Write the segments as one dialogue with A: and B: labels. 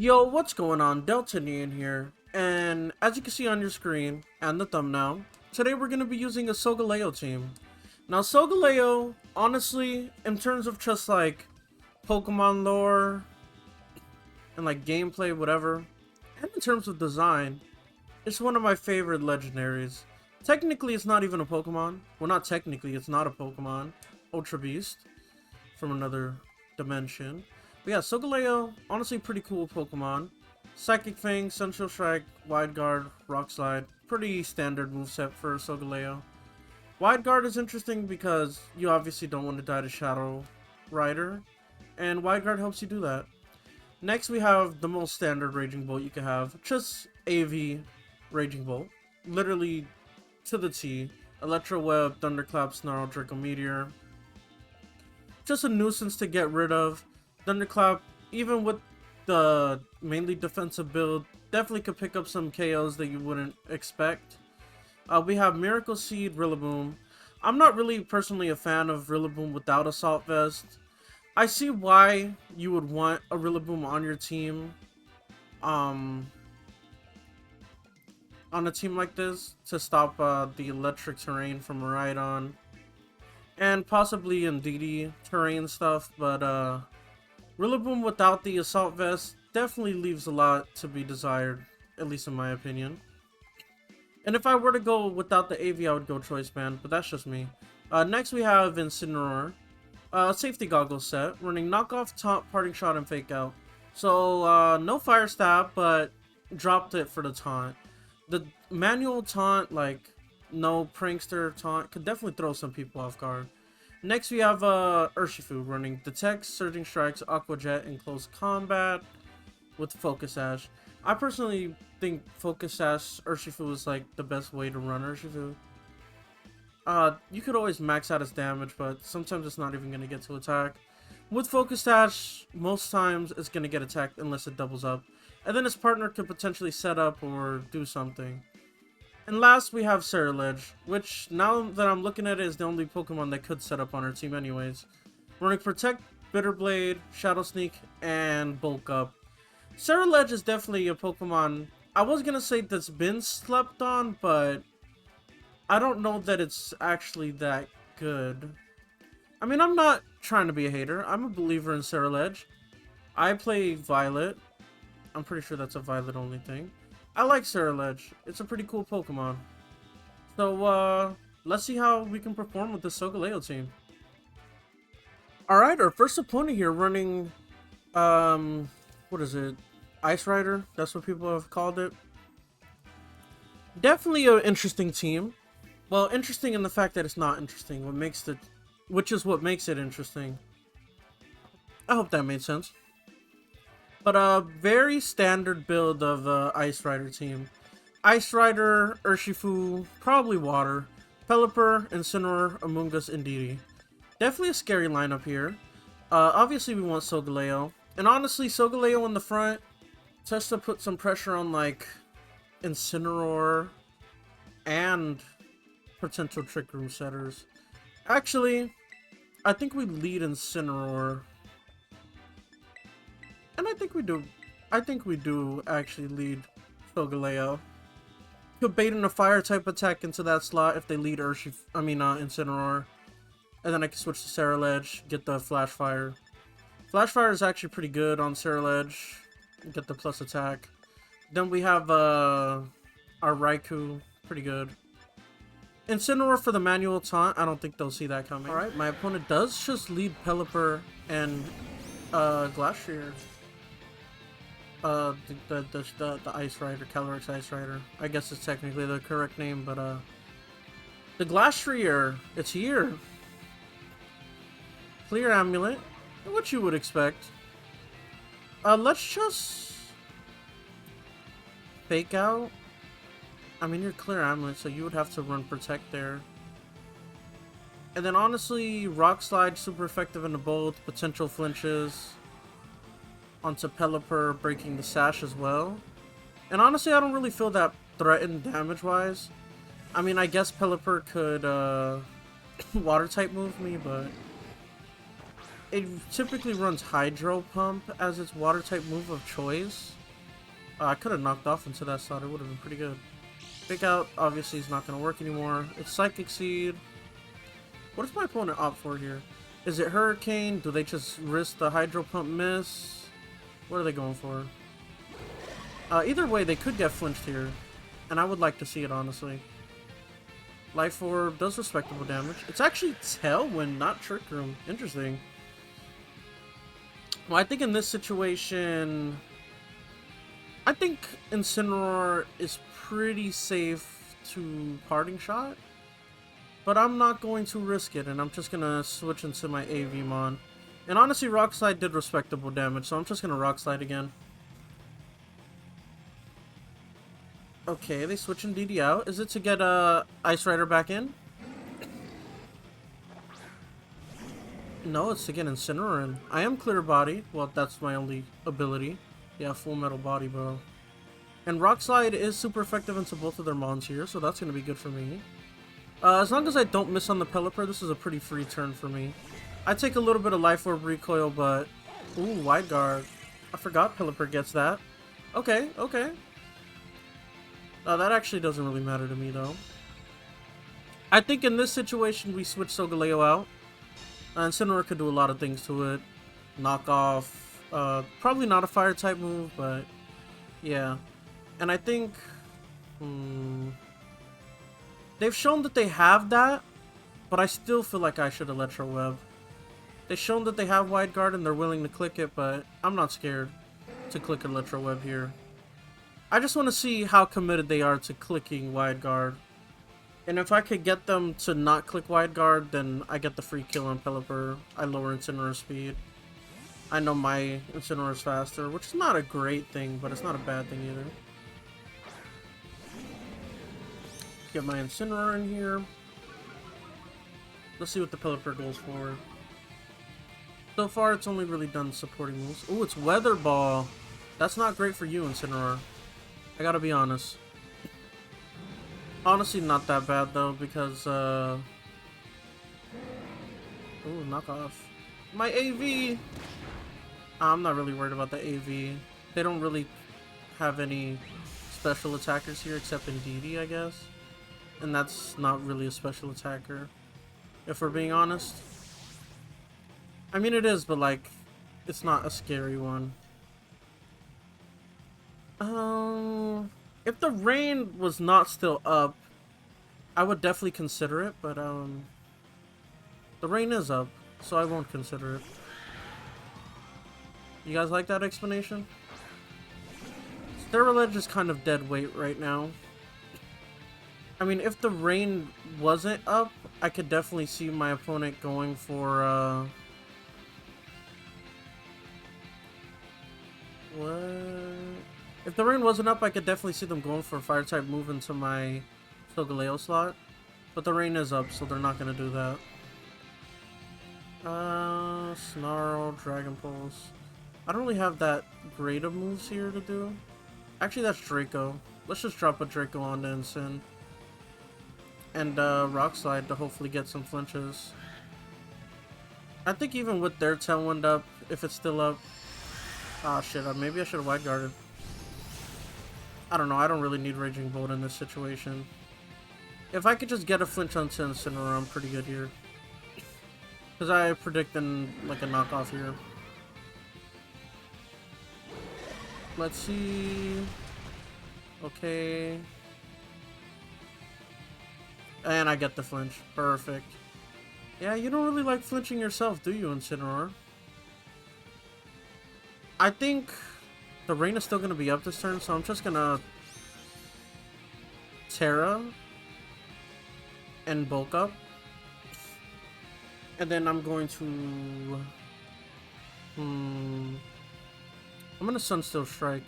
A: Yo, what's going on? Deltanian here, and as you can see on your screen and the thumbnail, today we're going to be using a Solgaleo team. Now, Solgaleo, honestly, in terms of just like Pokemon lore and like gameplay, whatever, and in terms of design, it's one of my favorite legendaries. Technically, it's not even a Pokemon. Well, not technically, it's not a Pokemon. Ultra Beast from another dimension. But yeah, Solgaleo, honestly pretty cool Pokemon. Psychic Fang, Central Strike, Wide Guard, Rock Slide. Pretty standard moveset for Solgaleo. Wide Guard is interesting because you obviously don't want to die to Shadow Rider. And Wide Guard helps you do that. Next we have the most standard Raging Bolt you can have. Just AV Raging Bolt. Literally to the T. Electro Web, Thunderclap, Snarl, Draco Meteor. Just a nuisance to get rid of. Thunderclap, even with the mainly defensive build, definitely could pick up some KOs that you wouldn't expect. We have Miracle Seed, Rillaboom. I'm not really personally a fan of Rillaboom without Assault Vest. I see why you would want a Rillaboom on your team. On a team like this to stop the electric terrain from Rhydon. And possibly in DD terrain stuff, but Rillaboom without the Assault Vest definitely leaves a lot to be desired, at least in my opinion. And if I were to go without the AV, I would go Choice Band, but that's just me. Next we have Incineroar. Safety Goggles set, running Knockoff, Taunt, Parting Shot, and Fake Out. So, no Fire Stab, but dropped it for the Taunt. The manual Taunt, like, no Prankster Taunt, could definitely throw some people off guard. Next we have Urshifu running Detect, Surging Strikes, Aqua Jet in close combat with Focus Sash. I personally think Focus Sash Urshifu is like the best way to run Urshifu. You could always max out his damage, but sometimes it's not even going to get to attack. With Focus Sash, most times it's going to get attacked unless it doubles up. And then his partner could potentially set up or do something. And last, we have Ceruledge, which, now that I'm looking at it, is the only Pokemon that could set up on our team anyways. Running Protect, Bitter Blade, Shadow Sneak, and Bulk Up. Ceruledge is definitely a Pokemon, I was gonna say that's been slept on, but I don't know that it's actually that good. I mean, I'm not trying to be a hater. I'm a believer in Ceruledge. I play Violet. I'm pretty sure that's a Violet only thing. I like Ceruledge. It's a pretty cool Pokemon. So, let's see how we can perform with the Solgaleo team. Alright, our first opponent here running, what is it? Ice Rider? That's what people have called it. Definitely an interesting team. Well, interesting in the fact that it's not interesting. Which is what makes it interesting. I hope that made sense. But a very standard build of the Ice Rider team. Ice Rider, Urshifu, probably Water, Pelipper, Incineroar, Amoonguss, and Indeedee. Definitely a scary lineup here. Obviously we want Solgaleo. And honestly, Solgaleo in the front, just to put some pressure on like Incineroar and potential Trick Room setters. Actually, I think we lead Incineroar. And I think we do actually lead Solgaleo. Could bait in a fire type attack into that slot if they lead Incineroar. And then I can switch to Ceruledge, get the Flash Fire. Flash Fire is actually pretty good on Ceruledge. Get the plus attack. Then we have our Raikou, pretty good. Incineroar for the manual taunt, I don't think they'll see that coming. Alright, my opponent does just lead Pelipper and Glastrier. The Ice Rider, Calyrex Ice Rider. I guess it's technically the correct name, but the Glastrier, it's here. Clear Amulet, what you would expect. Let's just Fake Out. I mean, you're Clear Amulet, so you would have to run Protect there. And then honestly, Rock Slide, super effective in the bolt, potential flinches. Onto Pelipper, breaking the Sash as well. And honestly, I don't really feel that threatened damage-wise. I mean, I guess Pelipper could Water-type move me, but it typically runs Hydro Pump as its water type move of choice. I could have knocked off into that slot. It would have been pretty good. Fake Out obviously is not going to work anymore. It's Psychic Seed. What does my opponent opt for here? Is it Hurricane? Do they just risk the Hydro Pump miss? What are they going for? Either way, they could get flinched here. And I would like to see it, honestly. Life Orb does respectable damage. It's actually Tailwind, not Trick Room. Interesting. Well, I think in this situation, I think Incineroar is pretty safe to Parting Shot. But I'm not going to risk it, and I'm just going to switch into my AV Mon. And honestly, Rock Slide did respectable damage, so I'm just going to Rock Slide again. Okay, they switching DD out. Is it to get Ice Rider back in? No, it's to get Incineroar in. I am Clear Body. Well, that's my only ability. Yeah, Full Metal Body, bro. And Rock Slide is super effective into both of their Mons here, so that's going to be good for me. As long as I don't miss on the Pelipper, this is a pretty free turn for me. I take a little bit of Life Orb recoil, but... Ooh, Wide Guard. I forgot Pelipper gets that. Okay, okay. That actually doesn't really matter to me, though. I think in this situation, we switch Solgaleo out. Incineroar could do a lot of things to it. Knock off. Probably not a fire type move, but yeah. And I think they've shown that they have that, but I still feel like I should Electro Web. They've shown that they have Wide Guard and they're willing to click it, but I'm not scared to click Electro Web here. I just want to see how committed they are to clicking Wide Guard. And if I could get them to not click Wide Guard, then I get the free kill on Pelipper. I lower Incineroar speed. I know my Incineroar is faster, which is not a great thing, but it's not a bad thing either. Get my Incineroar in here. Let's see what the Pelipper goes for. So far, it's only really done supporting moves. Ooh, it's Weather Ball. That's not great for you, Incineroar. I gotta be honest. Honestly, not that bad though, because ooh, knock off. My AV! I'm not really worried about the AV. They don't really have any special attackers here except in DD, I guess. And that's not really a special attacker, if we're being honest. I mean, it is, but like, it's not a scary one. If the rain was not still up, I would definitely consider it, but the rain is up, so I won't consider it. You guys like that explanation? Sterilege is kind of dead weight right now. I mean, if the rain wasn't up, I could definitely see my opponent going for what? If the rain wasn't up, I could definitely see them going for a fire type move into my Solgaleo slot. But the rain is up, so they're not going to do that. Snarl, Dragon Pulse. I don't really have that great of moves here to do. Actually, that's Draco. Let's just drop a Draco onto Incin. And Rock Slide to hopefully get some flinches. I think even with their Tailwind up, if it's still up... Ah, shit, maybe I should have Wide Guarded. I don't know, I don't really need Raging Bolt in this situation. If I could just get a flinch on Incineroar, I'm pretty good here. Because I predict like a knockoff here. Let's see... Okay... And I get the flinch. Perfect. Yeah, you don't really like flinching yourself, do you, Incineroar? I think the rain is still going to be up this turn, so I'm just going to Terra and bulk up. And then I'm going to... I'm going to Sunsteel Strike.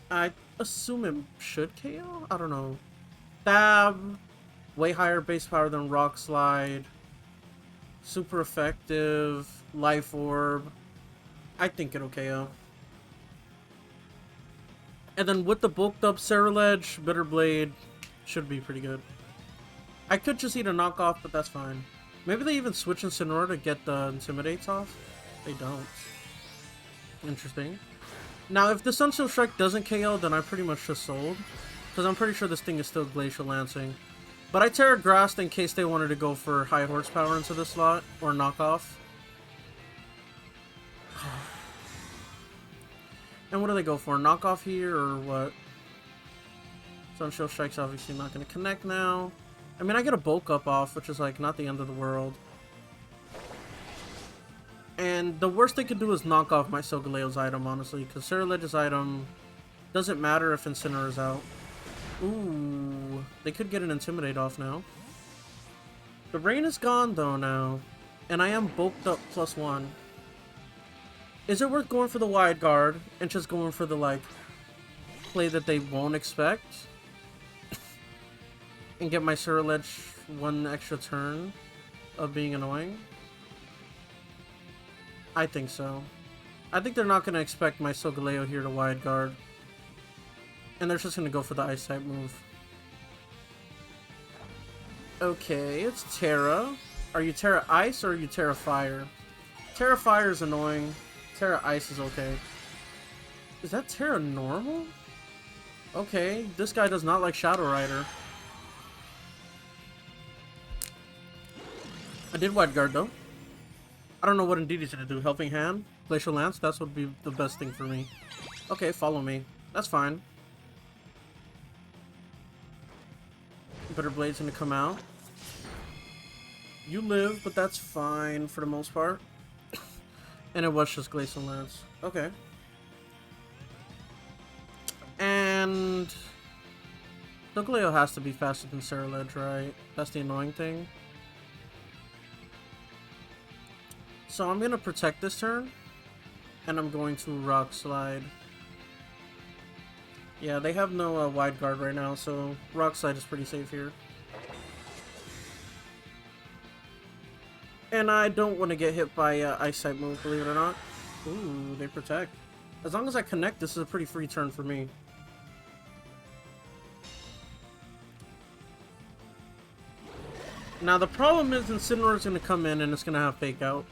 A: I assume it should KO? I don't know. Stab. Way higher base power than Rock Slide. Super effective. Life Orb. I think it'll KO. And then with the bulked up Ceruledge, Bitter Blade should be pretty good. I could just eat a knockoff, but that's fine. Maybe they even switch Incineroar to get the Intimidates off? They don't. Interesting. Now, if the Sunstone Strike doesn't KO, then I pretty much just sold. Because I'm pretty sure this thing is still Glacial Lancing. But I Terra Grassed in case they wanted to go for high horsepower into the slot, or knockoff. And what do they go for? Knockoff here, or what? Sunshine Strike's obviously not going to connect now. I mean, I get a bulk up off, which is like not the end of the world. And the worst they could do is knock off my Solgaleo's item, honestly, because Cerulage's item doesn't matter if Incineroar's out. Ooh, they could get an Intimidate off now. The rain is gone though now, and I am bulked up +1. Is it worth going for the wide guard and just going for the like play that they won't expect? And get my Cerulege 1 extra turn of being annoying? I think so. I think they're not going to expect my Solgaleo here to wide guard. And they're just going to go for the Ice type move. Okay, it's Terra. Are you Terra Ice or are you Terra Fire? Terra Fire is annoying. Terra Ice is okay. Is that Terra Normal? Okay, this guy does not like Shadow Rider. I did wide guard though. I don't know what Indeedee's gonna do. Helping Hand? Glacial Lance? That's what would be the best thing for me. Okay, follow me. That's fine. Bitter Blade's gonna come out. You live, but that's fine for the most part. And it was just Glacial Lance. Okay. And Solgaleo has to be faster than Cerulege, right? That's the annoying thing. So I'm gonna protect this turn, and I'm going to Rock Slide. Yeah, they have no wide guard right now, so Rock Slide is pretty safe here. And I don't want to get hit by Ice type move, believe it or not. Ooh, they protect. As long as I connect, this is a pretty free turn for me. Now the problem is Incineroar's going to come in and it's going to have Fake Out.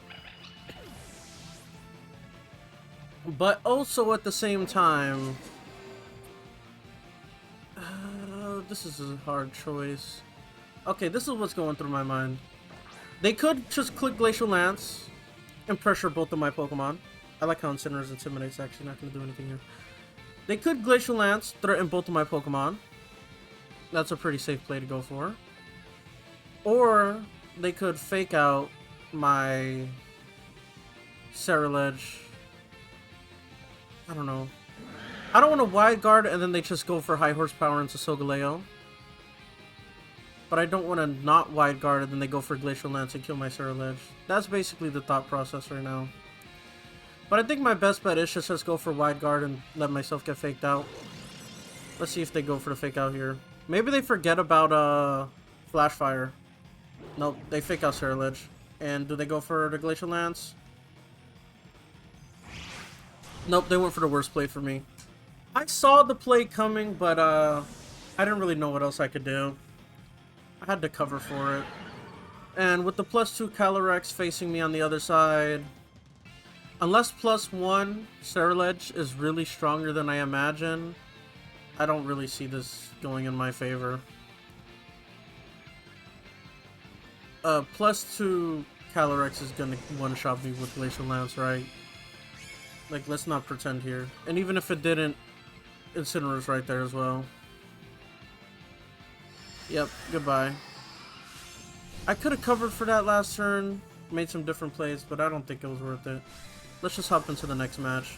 A: But also at the same time, this is a hard choice. Okay, this is what's going through my mind. They could just click Glacial Lance and pressure both of my Pokemon. I like how Incineroar's Intimidate's actually not going to do anything here. They could Glacial Lance, threaten both of my Pokemon. That's a pretty safe play to go for. Or they could Fake Out my Cerulege. I don't know. I don't want to wide guard and then they just go for high horsepower into Solgaleo. But I don't want to not wide guard and then they go for Glacial Lance and kill my Cerulege. That's basically the thought process right now. But I think my best bet is just go for wide guard and let myself get faked out. Let's see if they go for the fake out here. Maybe they forget about Flash Fire. Nope, they fake out Cerulege. And do they go for the Glacial Lance? Nope, they went for the worst play for me. I saw the play coming, but I didn't really know what else I could do. I had to cover for it. And with the +2 Calyrex facing me on the other side, unless +1 Cerulege is really stronger than I imagine, I don't really see this going in my favor. +2 Calyrex is gonna one-shot me with Glacial Lance, right? Like, let's not pretend here. And even if it didn't, Incineroar's right there as well. Yep, goodbye. I could have covered for that last turn, made some different plays, but I don't think it was worth it. Let's just hop into the next match.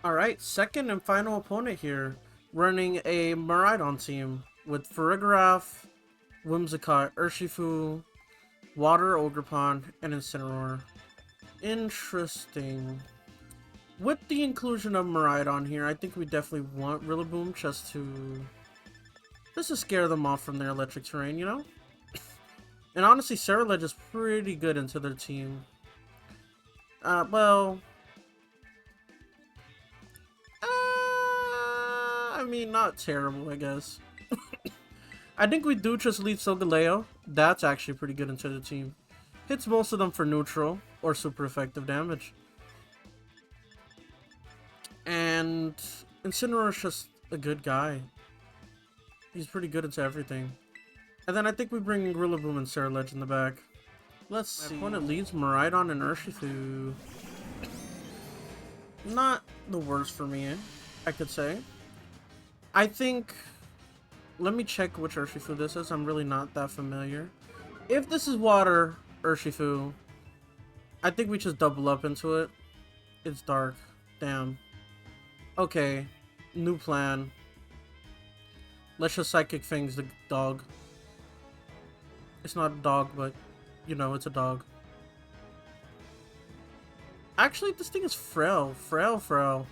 A: Alright, second and final opponent here. Running a Miraidon team with Farigiraf, Whimsicott, Urshifu, Water Ogerpon, and Incineroar. Interesting. With the inclusion of Miraidon here, I think we definitely want Rillaboom just to scare them off from their electric terrain, you know? And honestly, Cerulege is pretty good into their team. Well... I mean, not terrible, I guess. I think we do just leave Solgaleo. That's actually pretty good into the team. Hits most of them for neutral or super effective damage. And Incineroar's just a good guy. He's pretty good into everything. And then I think we bring Rillaboom and Ceruledge in the back. Let's see. My opponent leads Miraidon and Urshifu. Not the worst for me, I could say. I think... Let me check which Urshifu this is. I'm really not that familiar. If this is Water Urshifu, I think we just double up into it. It's dark. Damn. Okay. New plan. Let's just Psychic Fangs the dog. It's not a dog, but, you know, it's a dog. Actually, this thing is frail. Frail.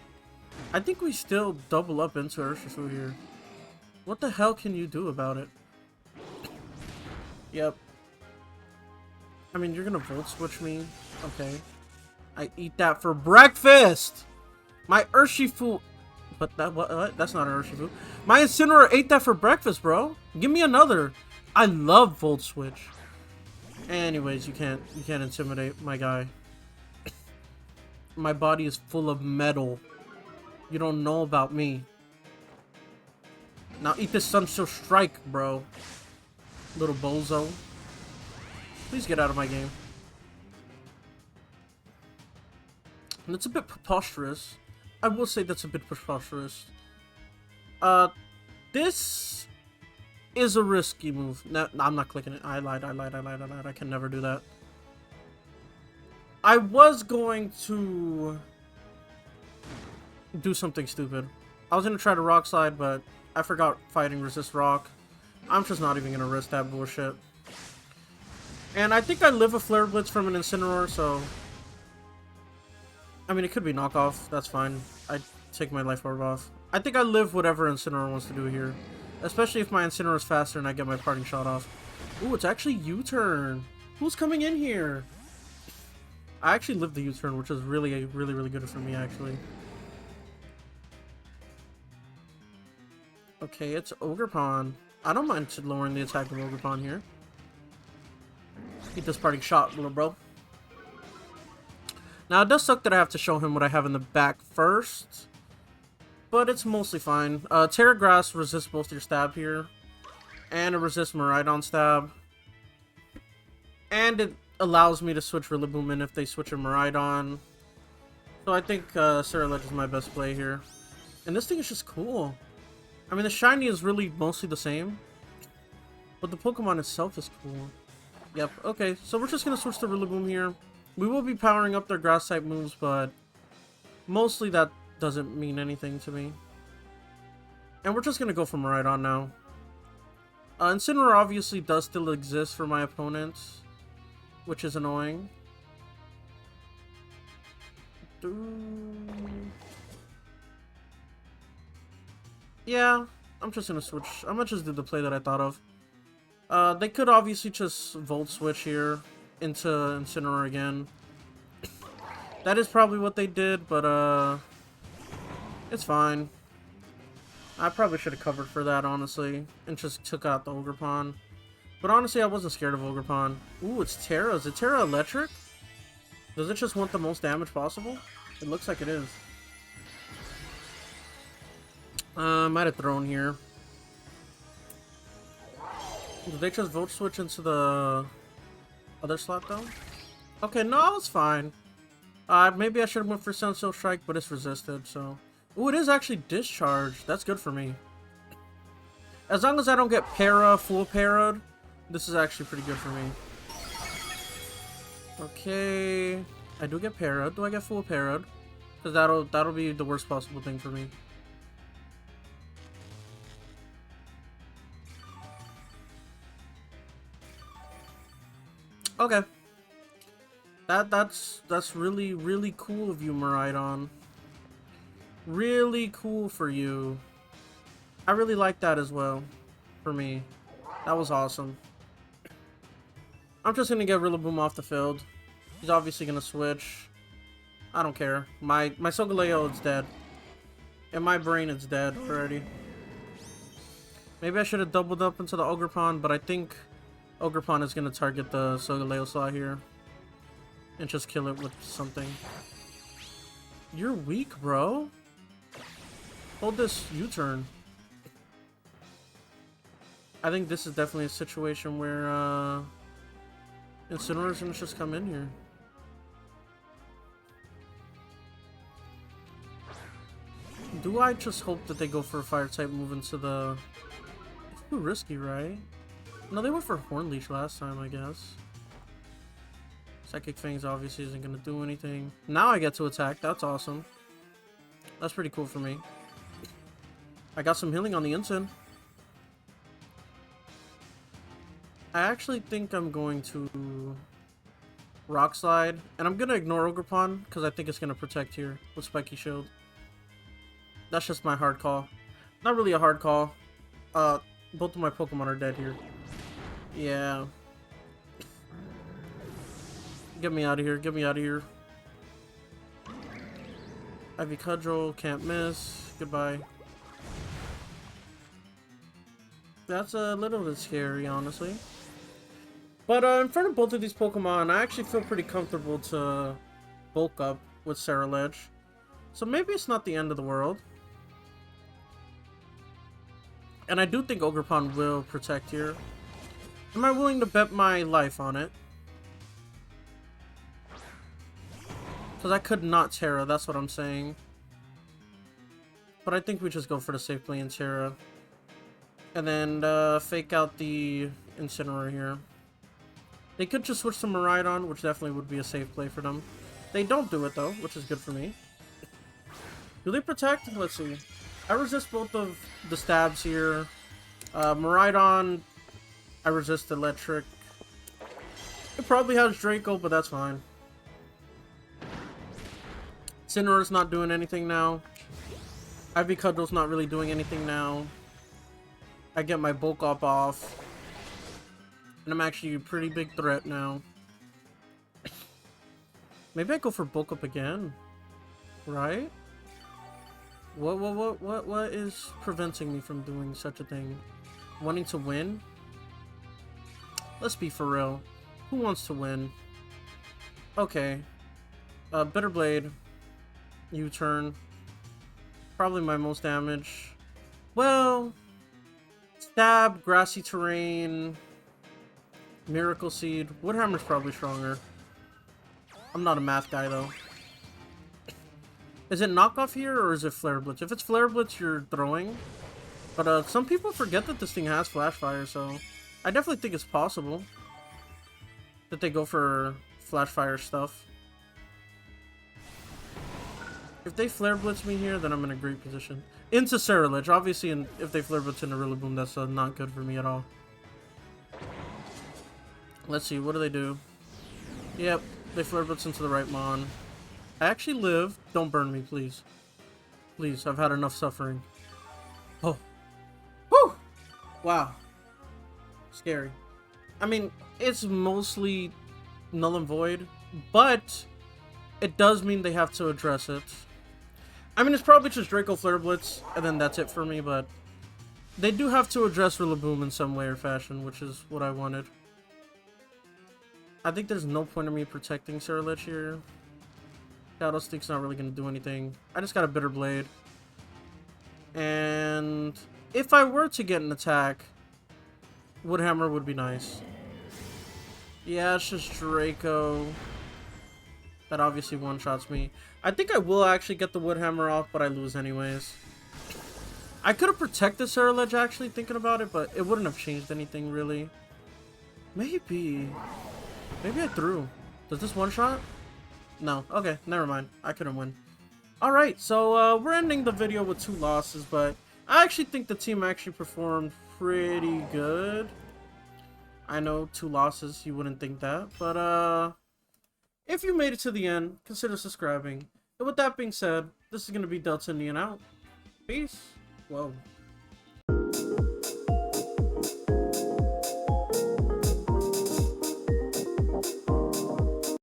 A: I think we still double up into Urshifu here. What the hell can you do about it? Yep. I mean, you're gonna Volt Switch me? Okay. I eat that for breakfast! My Urshifu... But that what? That's not an Urshifu. My Incineroar ate that for breakfast, bro. Give me another. I love Volt Switch. Anyways, you can't intimidate my guy. My body is full of metal. You don't know about me. Now eat this Sunstone Strike, bro. Little bozo. Please get out of my game. And it's a bit preposterous. I will say that's a bit preposterous. This is a risky move. No, I'm not clicking it. I lied. I can never do that. I was going to do something stupid. I was going to try to Rock Slide, but I forgot fighting Resist Rock. I'm just not even going to risk that bullshit. And I think I live a Flare Blitz from an Incineroar, so... I mean, it could be knockoff. That's fine. I take my Life Orb off. I think I live whatever Incineroar wants to do here. Especially if my Incineroar is faster and I get my Parting Shot off. Ooh, it's actually U-turn. Who's coming in here? I actually lived the U-turn, which is really good for me, actually. Okay, it's Ogerpon. I don't mind lowering the attack of Ogerpon here. Eat this Parting Shot, little bro. Now, it does suck that I have to show him what I have in the back first. But it's mostly fine. Terra Grass resists both your stab here. And it resists Miraidon stab. And it allows me to switch Rillaboom in if they switch a Miraidon. So I think Ceruledge is my best play here. And this thing is just cool. I mean, the shiny is really mostly the same. But the Pokemon itself is cool. Yep, okay. So we're just going to switch to Rillaboom here. We will be powering up their Grass-type moves, but mostly that doesn't mean anything to me. And we're just going to go for Miraidon now. Incineroar obviously does still exist for my opponents, which is annoying. Yeah, I'm just going to switch. I'm going to just do the play that I thought of. They could obviously just Volt Switch here into Incineroar again. That is probably what they did, but it's fine. I probably should have covered for that, honestly, and just took out the Ogerpon. But honestly, I wasn't scared of Ogerpon. Ooh, it's Terra. Is it Terra Electric? Does it just want the most damage possible? It looks like it is. Might have thrown here. Did they just Volt Switch into the other slot, though? Okay, no, it's fine. Maybe I should have went for Sunstone Strike, but it's resisted, so... Ooh, it is actually Discharge. That's good for me. As long as I don't get full para'd, this is actually pretty good for me. Okay... I do get para'd. Do I get full para'd? Because that'll be the worst possible thing for me. Okay. That's really cool of you, Miraidon. Really cool for you. I really like that as well. For me. That was awesome. I'm just gonna get Rillaboom off the field. He's obviously gonna switch. I don't care. My Solgaleo is dead. In my brain it's dead already. Maybe I should have doubled up into the Ogerpon, but I think Ogerpon is going to target the Solgaleo slot here. And just kill it with something. You're weak, bro. Hold this U-turn. I think this is definitely a situation where Incineroar's gonna just come in here. Do I just hope that they go for a fire type move into the... It's too risky, right? No, they went for Horn Leech last time, I guess. Psychic Fangs obviously isn't gonna do anything. Now I get to attack. That's awesome. That's pretty cool for me. I got some healing on the Incin. I actually think I'm going to Rock Slide, and I'm gonna ignore Ogerpon because I think it's gonna protect here with Spiky Shield. That's just my hard call. Not really a hard call. Both of my Pokemon are dead here. Yeah. Get me out of here. Get me out of here. Ivy Cudgel, can't miss. Goodbye. That's a little bit scary, honestly. But in front of both of these Pokemon, I actually feel pretty comfortable to bulk up with Ceruledge. So maybe it's not the end of the world. And I do think Ogerpon will protect here. Am I willing to bet my life on it? Because I could not Terra, that's what I'm saying. But I think we just go for the safe play in Terra. And then fake out the Incineroar here. They could just switch to Miraidon, which definitely would be a safe play for them. They don't do it though, which is good for me. Do they protect? Let's see. I resist both of the stabs here. Miraidon, I resist Electric. It probably has Draco, but that's fine. Incineroar's not doing anything now. Ivy Cudgel's not really doing anything now. I get my bulk up off. And I'm actually a pretty big threat now. Maybe I go for bulk up again. Right? What is preventing me from doing such a thing? Wanting to win? Let's be for real. Who wants to win? Okay. Bitter Blade. U-turn. Probably my most damage. Well, Stab, Grassy Terrain, Miracle Seed. Woodhammer's probably stronger. I'm not a math guy though. Is it knockoff here or is it Flare Blitz? If it's Flare Blitz, you're throwing. But some people forget that this thing has Flash Fire, so I definitely think it's possible that they go for Flash Fire stuff. If they Flare Blitz me here, then I'm in a great position. Into Ceruledge. Obviously, and if they Flare Blitz into Rillaboom, that's not good for me at all. Let's see, what do they do? Yep, they Flare Blitz into the right Mon. I actually live. Don't burn me, please. Please, I've had enough suffering. Oh. Whew! Wow. Scary. I mean, it's mostly null and void, but it does mean they have to address it. I mean, it's probably just Draco Flare Blitz, and then that's it for me, but they do have to address Rillaboom in some way or fashion, which is what I wanted. I think there's no point in me protecting Ceruledge here. Shadow Stick's not really going to do anything. I just got a Bitter Blade. And if I were to get an attack, Woodhammer would be nice. Yeah, it's just Draco. That obviously one-shots me. I think I will actually get the Woodhammer off, but I lose anyways. I could have protected Ceruledge actually, thinking about it, but it wouldn't have changed anything really. Maybe. Maybe I threw. Does this one-shot? No. Okay, never mind. I couldn't win. Alright, so we're ending the video with 2 losses, but I actually think the team actually performed pretty good. I know 2 losses, you wouldn't think that, but if you made it to the end, consider subscribing. And with that being said, this is going to be Delta Neon out. Peace. Whoa.